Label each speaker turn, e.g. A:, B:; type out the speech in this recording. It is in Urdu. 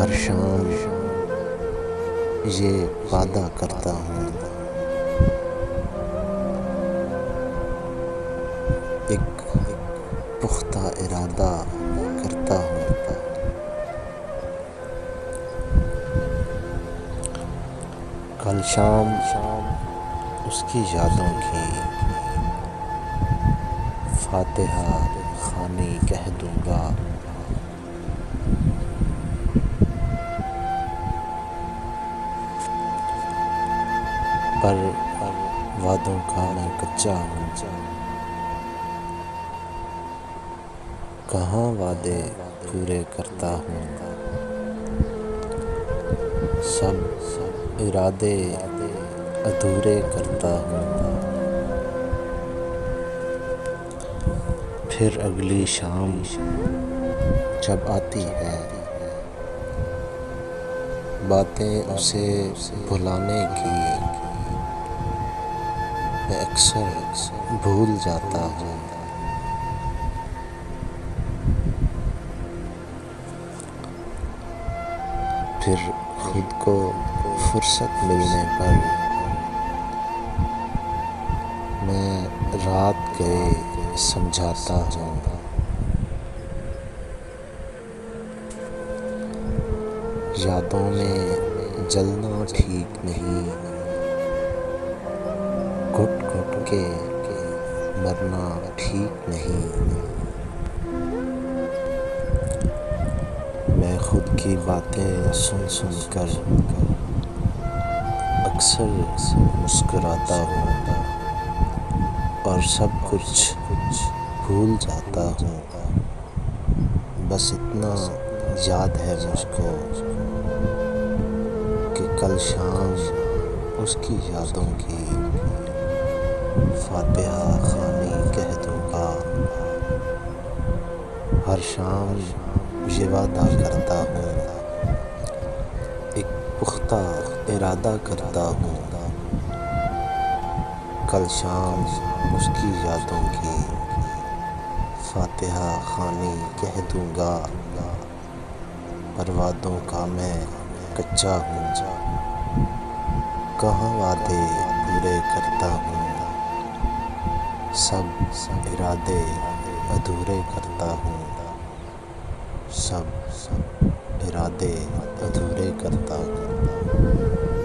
A: ہر شام یہ وعدہ کرتا ہوں، ایک پختہ ارادہ کرتا ہوں، کل شام اس کی یادوں کی فاتحہ خوانی کہہ دوں گا، پر وعدوں کا میں کچا ہوں، کہاں وعدے پورے کرتا ہوں، سب ارادے ادھورے کرتا ہوں، پھر اگلی شام جب آتی ہے باتیں اسے بھلانے کی، میں اکثر بھول جاتا ہوں، پھر خود کو فرصت ملنے پر میں رات گئے سمجھاتا ہوں، یادوں میں جلنا ٹھیک نہیں، گھٹ گھٹ کے مرنا ٹھیک نہیں، میں خود کی باتیں سن سن کر اکثر مسکراتا ہوں اور سب کچھ بھول جاتا ہوں، بس اتنا یاد ہے مجھ کو کہ کل شام اس کی یادوں کی فاتحہ خوانی کہہ دوں گا، ہر شام یہ وعدہ کرتا ہوں، ایک پختہ ارادہ کرتا ہوں، کل شام اس کی یادوں کی فاتحہ خوانی کہہ دوں گا، پر وعدوں کا میں کچا ہوں، کہاں وعدے پورے کرتا ہوں، سب ارادے ادھورے کرتا ہوں، سب ارادے ادھورے کرتا ہوں۔